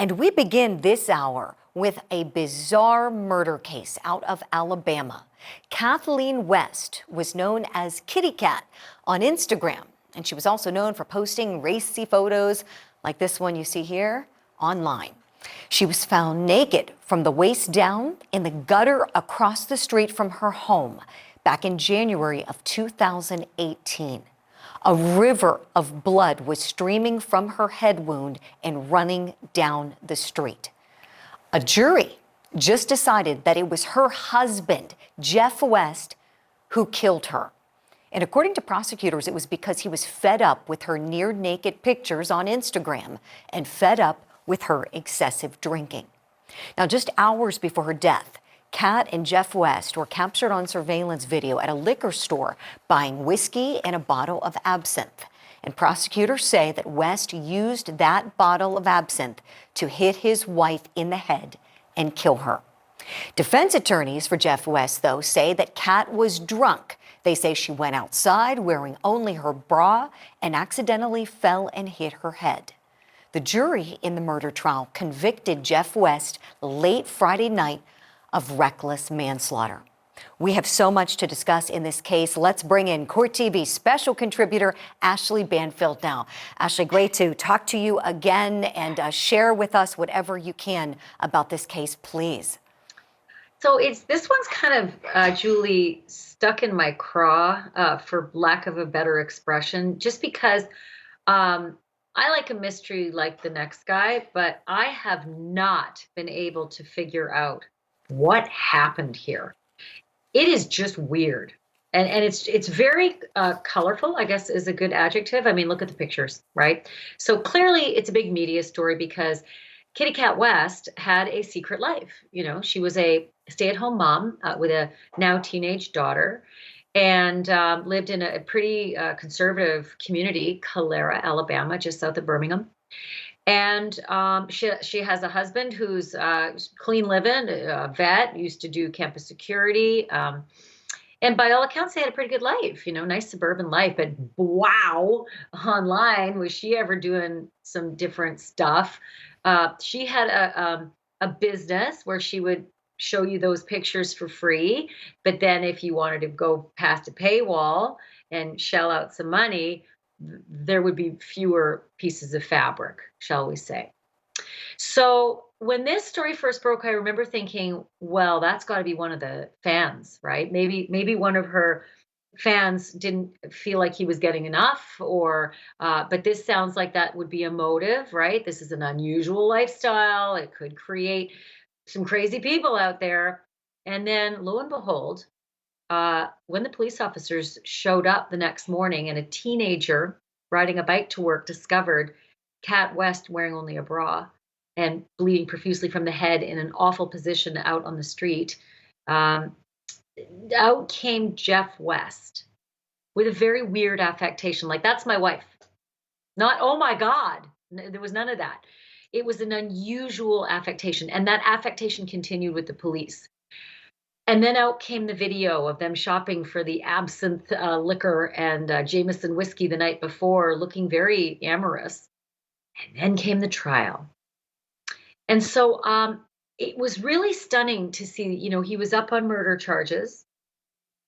And we begin this hour with a bizarre murder case out of Alabama. Kathleen West was known as Kitty Cat on Instagram, and she was also known for posting racy photos like this one you see here online. She was found naked from the waist down in the gutter across the street from her home back in January of 2018. A river of blood was streaming from her head wound and running down the street. A jury just decided that it was her husband, Jeff West, who killed her. And according to prosecutors, it was because he was fed up with her near-naked pictures on Instagram and fed up with her excessive drinking. Now, just hours before her death, Kat and Jeff West were captured on surveillance video at a liquor store buying whiskey and a bottle of absinthe. And prosecutors say that West used that bottle of absinthe to hit his wife in the head and kill her. Defense attorneys for Jeff West, though, say that Kat was drunk. They say she went outside wearing only her bra and accidentally fell and hit her head. The jury in the murder trial convicted Jeff West late Friday night of reckless manslaughter. We have so much to discuss in this case. Let's bring in Court TV special contributor Ashley Banfield now. Ashley, great to talk to you again and share with us whatever you can about this case, please. So this one's kind of, Julie, stuck in my craw, for lack of a better expression, just because I like a mystery like the next guy, but I have not been able to figure out what happened here. It is just weird. And it's very colorful, I guess is a good adjective. I mean, look at the pictures, right? So clearly it's a big media story because Kitty Cat West had a secret life. You know, she was a stay-at-home mom with a now teenage daughter and lived in a pretty conservative community, Calera, Alabama, just south of Birmingham. And she has a husband who's clean living, a vet, used to do campus security. And by all accounts, they had a pretty good life, you know, nice suburban life. But wow, online, was she ever doing some different stuff? She had a business where she would show you those pictures for free. But then if you wanted to go past a paywall and shell out some money, there would be fewer pieces of fabric, shall we say. So when this story first broke, I remember thinking, well, that's got to be one of the fans, right? Maybe one of her fans didn't feel like he was getting enough, or but this sounds like that would be a motive, right? This is an unusual lifestyle. It could create some crazy people out there. And then lo and behold, when the police officers showed up the next morning and a teenager riding a bike to work discovered Kat West wearing only a bra and bleeding profusely from the head in an awful position out on the street, out came Jeff West with a very weird affectation. Like, that's my wife. Not, oh my God. There was none of that. It was an unusual affectation. And that affectation continued with the police. And then out came the video of them shopping for the absinthe liquor and Jameson whiskey the night before, looking very amorous. And then came the trial. And so it was really stunning to see, you know, he was up on murder charges,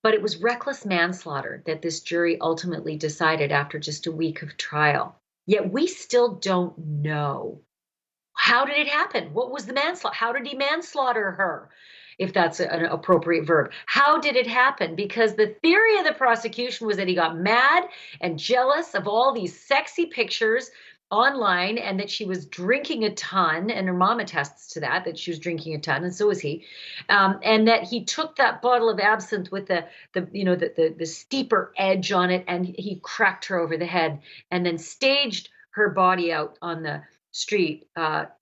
but it was reckless manslaughter that this jury ultimately decided after just a week of trial. Yet we still don't know. How did it happen? What was the manslaughter? How did he manslaughter her? If that's an appropriate verb. How did it happen? Because the theory of the prosecution was that he got mad and jealous of all these sexy pictures online and that she was drinking a ton, and her mom attests to that she was drinking a ton, and so was he, and that he took that bottle of absinthe with the steeper edge on it, and he cracked her over the head and then staged her body out on the street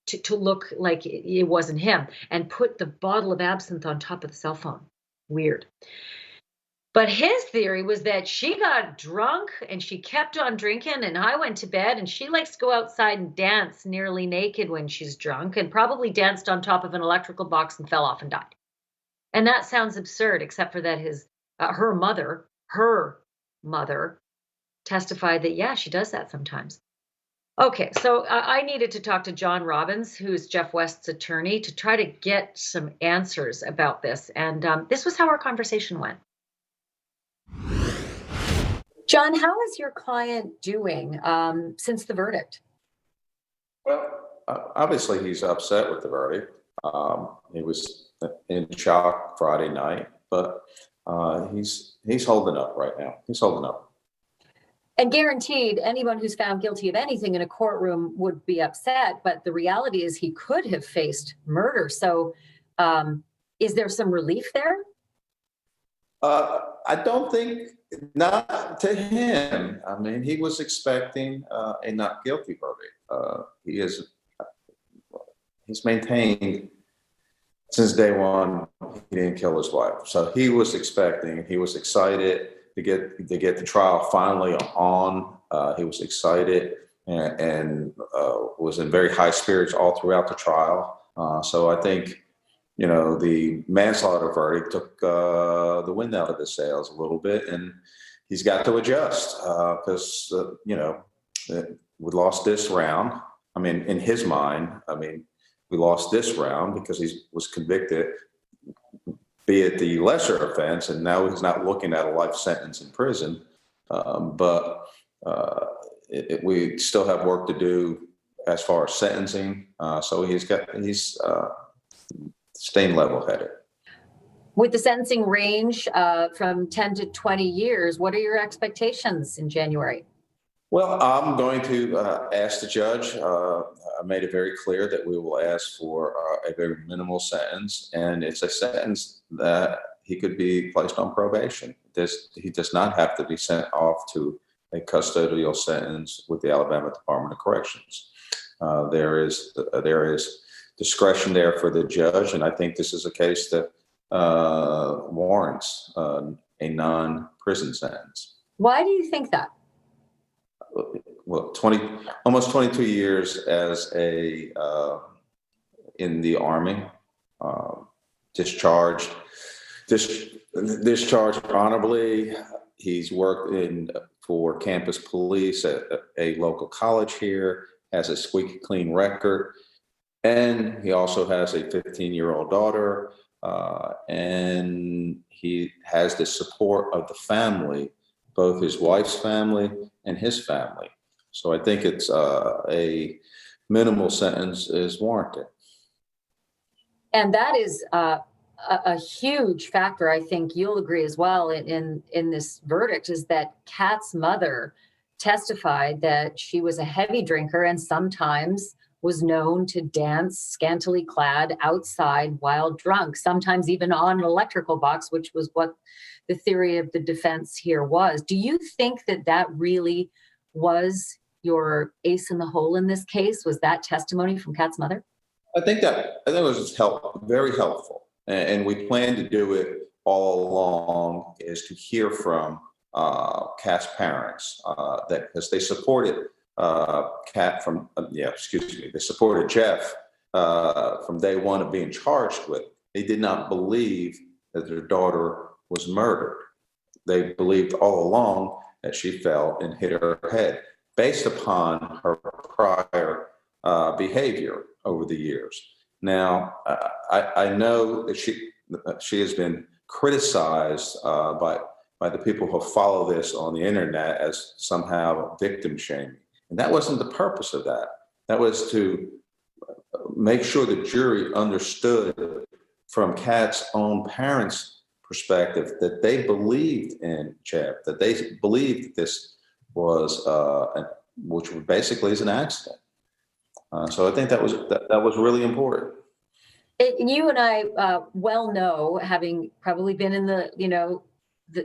to look like it wasn't him, and put the bottle of absinthe on top of the cell phone. Weird. But his theory was that she got drunk and she kept on drinking, and I went to bed, and she likes to go outside and dance nearly naked when she's drunk, and probably danced on top of an electrical box and fell off and died. And that sounds absurd, except for that her mother testified that, yeah, she does that sometimes. Okay, so I needed to talk to John Robbins, who's Jeff West's attorney, to try to get some answers about this. And this was how our conversation went. John, how is your client doing since the verdict? Well, obviously he's upset with the verdict. He was in shock Friday night, but he's holding up right now. He's holding up. And guaranteed, anyone who's found guilty of anything in a courtroom would be upset. But the reality is he could have faced murder. So is there some relief there? I don't think, not to him. I mean, he was expecting a not guilty verdict. He's maintained since day one he didn't kill his wife. So he was expecting, he was excited to get the trial finally on. He was excited and was in very high spirits all throughout the trial. So I think, the manslaughter verdict took the wind out of his sails a little bit, and he's got to adjust because, we lost this round. I mean, in his mind, we lost this round because he was convicted, be it the lesser offense, and now he's not looking at a life sentence in prison. But we still have work to do as far as sentencing. So he's staying level-headed. With the sentencing range from 10 to 20 years, what are your expectations in January? Well, I'm going to ask the judge. I made it very clear that we will ask for a very minimal sentence, and it's a sentence that he could be placed on probation. He does not have to be sent off to a custodial sentence with the Alabama Department of Corrections. There is discretion there for the judge, and I think this is a case that warrants a non-prison sentence. Why do you think that? Well, almost 22 years as in the Army, discharged honorably. He's worked for campus police at a local college here, has a squeaky clean record, and he also has a 15-year-old daughter, and he has the support of the family, both his wife's family and his family. So I think it's a minimal sentence is warranted. And that is a huge factor, I think you'll agree as well, in this verdict, is that Kat's mother testified that she was a heavy drinker and sometimes was known to dance scantily clad outside while drunk, sometimes even on an electrical box, which was what the theory of the defense here was. Do you think that really was your ace in the hole in this case? Was that testimony from Kat's mother? I think it was very helpful, and we plan to do it all along, is to hear from Kat's parents that because they supported Kat from they supported Jeff from day one of being charged with. They did not believe that their daughter was murdered. They believed all along that she fell and hit her head based upon her prior behavior over the years. Now, I know that she has been criticized by the people who follow this on the internet as somehow victim shaming. And that wasn't the purpose of that. That was to make sure the jury understood from Kat's own parents' perspective that they believed in Jeff, that they believed that this was, which basically is an accident. So I think that was really important. You and I well know, having probably been in the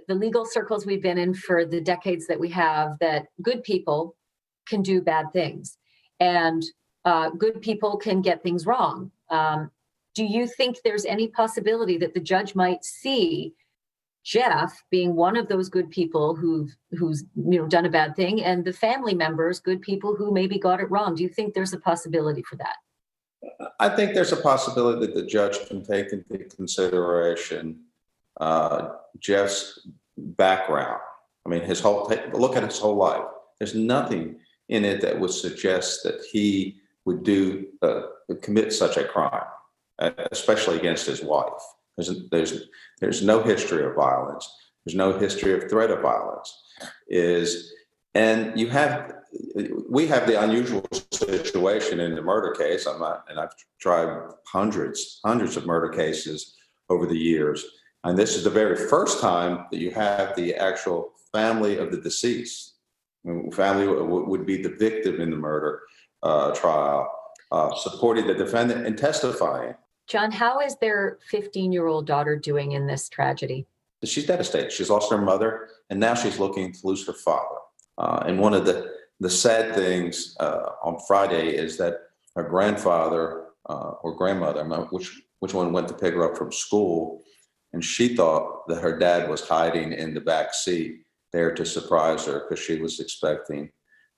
legal circles we've been in for the decades that we have, that good people can do bad things, and good people can get things wrong. Do you think there's any possibility that the judge might see Jeff being one of those good people who's done a bad thing, and the family members, good people who maybe got it wrong? Do you think there's a possibility for that? I think there's a possibility that the judge can take into consideration Jeff's background. I mean, look at his whole life. There's nothing in it that would suggest that he would commit such a crime, especially against his wife. There's no history of violence. There's no history of threat of violence. And we have the unusual situation in the murder case. I've tried hundreds of murder cases over the years. And this is the very first time that you have the actual family of the deceased. Family would be the victim in the murder trial, supporting the defendant and testifying. John, how is their 15-year-old daughter doing in this tragedy? She's devastated. She's lost her mother, and now she's looking to lose her father. And one of the sad things on Friday is that her grandfather or grandmother, which one went to pick her up from school, and she thought that her dad was hiding in the back seat there to surprise her because she was expecting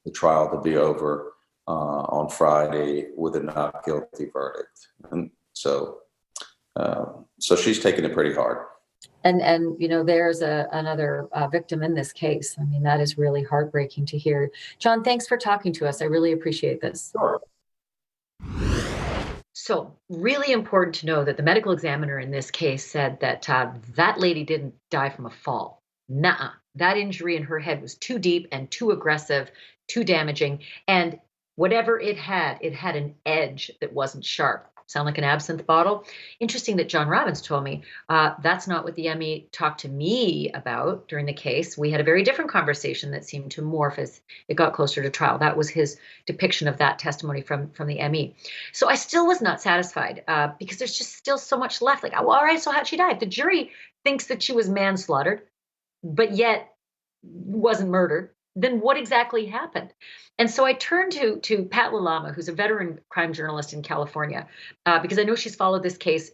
the trial to be over on Friday with a not guilty verdict. And so she's taking it pretty hard. And there's another victim in this case. I mean, that is really heartbreaking to hear. John, thanks for talking to us. I really appreciate this. Sure. So really important to know that the medical examiner in this case said that that lady didn't die from a fall. Nuh-uh. That injury in her head was too deep and too aggressive, too damaging. And whatever it had an edge that wasn't sharp. Sound like an absinthe bottle? Interesting that John Robbins told me that's not what the ME talked to me about during the case. We had a very different conversation that seemed to morph as it got closer to trial. That was his depiction of that testimony from the ME. So I still was not satisfied because there's just still so much left. Like, well, all right, so how'd she die? The jury thinks that she was manslaughtered, but yet wasn't murdered. Then what exactly happened? And so I turned to Pat Lalama, who's a veteran crime journalist in California, because I know she's followed this case,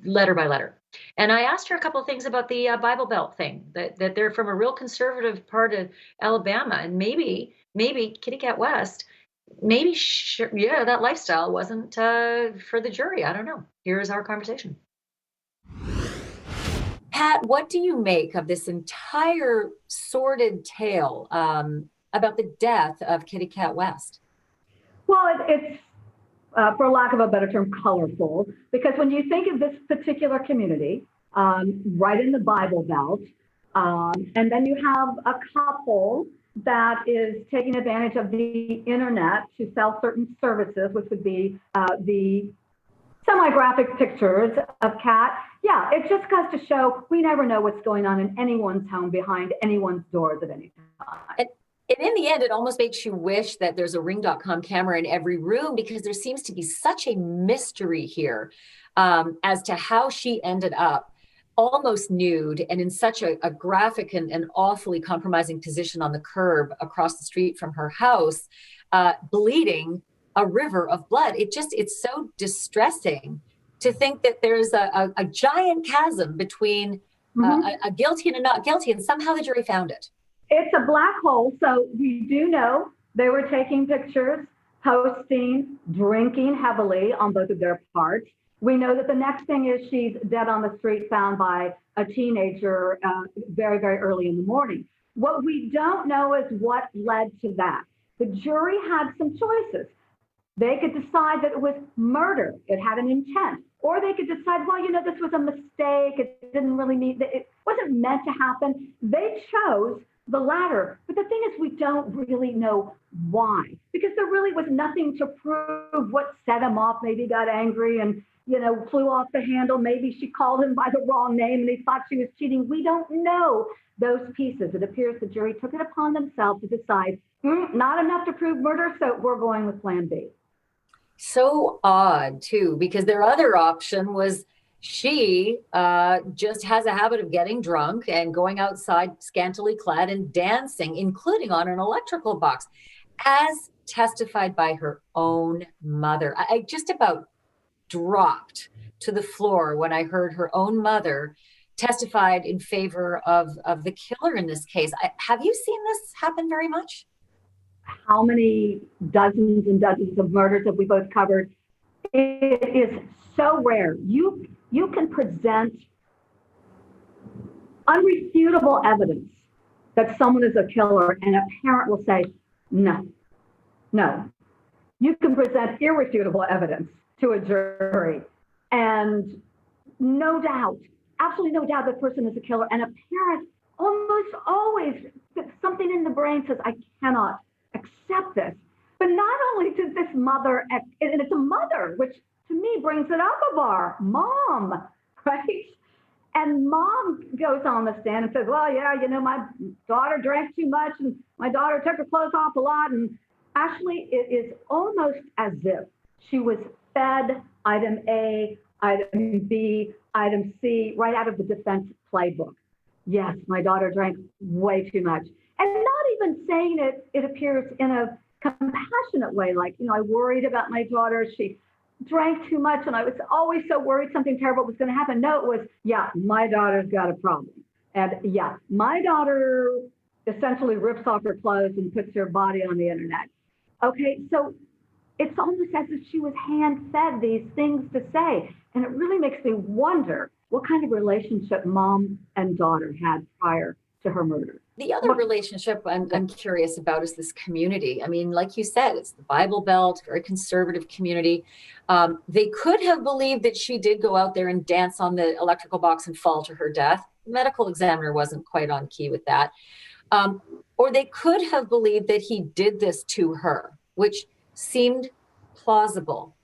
letter by letter. And I asked her a couple of things about the Bible Belt thing, that they're from a real conservative part of Alabama, and maybe Kitty Cat West, that lifestyle wasn't for the jury. I don't know. Here's our conversation. Pat, what do you make of this entire sordid tale about the death of Kitty Cat West? Well, it's for lack of a better term, colorful, because when you think of this particular community, right in the Bible Belt, and then you have a couple that is taking advantage of the internet to sell certain services, which would be the semi-graphic pictures of Cat. Yeah, it just goes to show we never know what's going on in anyone's home behind anyone's doors at any time. And in the end, it almost makes you wish that there's a Ring.com camera in every room, because there seems to be such a mystery here as to how she ended up almost nude and in such a graphic and awfully compromising position on the curb across the street from her house, bleeding a river of blood. It's so distressing to think that there's a giant chasm between a guilty and a not guilty, and somehow the jury found it. It's a black hole. So we do know they were taking pictures, posting, drinking heavily on both of their parts. We know that the next thing is she's dead on the street, found by a teenager very, very early in the morning. What we don't know is what led to that. The jury had some choices. They could decide that it was murder, it had an intent, or they could decide, well, this was a mistake, it didn't really mean, it wasn't meant to happen. They chose the latter. But the thing is, we don't really know why, because there really was nothing to prove what set him off. Maybe he got angry and, flew off the handle. Maybe she called him by the wrong name and he thought she was cheating. We don't know those pieces. It appears the jury took it upon themselves to decide, not enough to prove murder, so we're going with plan B. So odd, too, because their other option was she just has a habit of getting drunk and going outside scantily clad and dancing, including on an electrical box, as testified by her own mother. I just about dropped to the floor when I heard her own mother testified in favor of the killer in this case. Have you seen this happen very much? How many dozens and dozens of murders have we both covered? It is so rare. You can present unrefutable evidence that someone is a killer, and a parent will say, No, no. You can present irrefutable evidence to a jury, and no doubt, absolutely no doubt, that person is a killer. And a parent almost always, something in the brain says, I cannot accept this. But not only does this mother, and it's a mother, which to me brings it up a bar, mom, right? And mom goes on the stand and says, well, yeah, my daughter drank too much and my daughter took her clothes off a lot. And actually, it is almost as if she was fed item A, item B, item C, right out of the defense playbook. Yes, my daughter drank way too much. And not even saying it appears in a compassionate way, like, I worried about my daughter. She drank too much and I was always so worried something terrible was going to happen. No, it was, yeah, my daughter's got a problem. And yeah, my daughter essentially rips off her clothes and puts her body on the internet. Okay, so it's almost as if she was hand-fed these things to say. And it really makes me wonder what kind of relationship mom and daughter had prior to her murder. The other relationship I'm curious about is this community. I mean, like you said, it's the Bible Belt, very conservative community. They could have believed that she did go out there and dance on the electrical box and fall to her death. The medical examiner wasn't quite on key with that. Or they could have believed that he did this to her, which seemed plausible.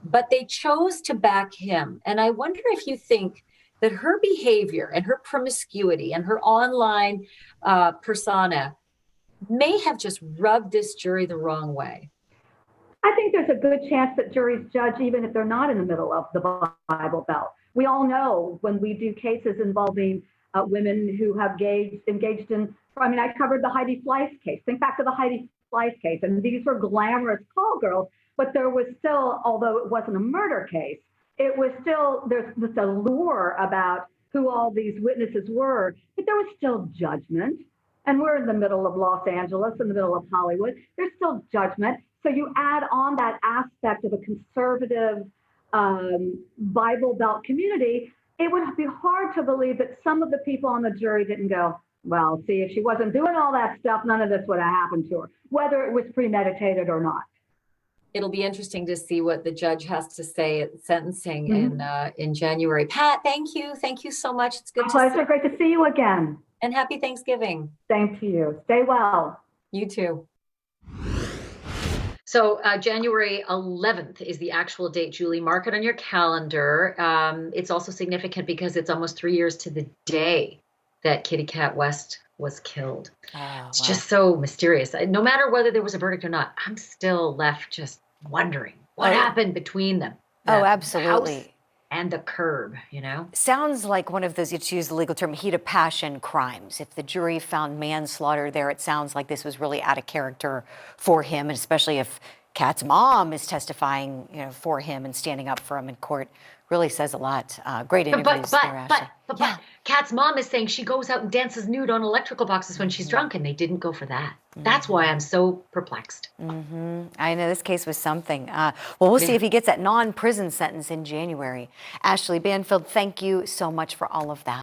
But they chose to back him. And I wonder if you think that her behavior and her promiscuity and her online persona may have just rubbed this jury the wrong way. I think there's a good chance that juries judge even if they're not in the middle of the Bible Belt. We all know when we do cases involving women who have engaged in, I covered the Heidi Fleiss case. Think back to the Heidi Fleiss case. And these were glamorous call girls, but there was still, although it wasn't a murder case, it was still, there's this allure about who all these witnesses were, but there was still judgment. And we're in the middle of Los Angeles, in the middle of Hollywood. There's still judgment. So you add on that aspect of a conservative Bible Belt community, it would be hard to believe that some of the people on the jury didn't go, well, see, if she wasn't doing all that stuff, none of this would have happened to her, whether it was premeditated or not. It'll be interesting to see what the judge has to say at sentencing in January. Pat, thank you. Thank you so much. It's good to see you. Great to see you again. And happy Thanksgiving. Same to you. Stay well. You too. So January 11th is the actual date, Julie. Mark it on your calendar. It's also significant because it's almost 3 years to the day that Kitty Cat West was killed. Oh, it's just so mysterious. No matter whether there was a verdict or not, I'm still left just wondering what happened between them. Absolutely. House and the curb, Sounds like one of those, to use the legal term, heat of passion crimes. If the jury found manslaughter there, it sounds like this was really out of character for him, and especially if Kat's mom is testifying, for him and standing up for him in court. Really says a lot. Great interviews there, Ashley. But Kat's mom is saying she goes out and dances nude on electrical boxes when she's drunk, and they didn't go for that. That's why I'm so perplexed. I know this case was something. Well, we'll see if he gets that non-prison sentence in January. Ashley Banfield, thank you so much for all of that.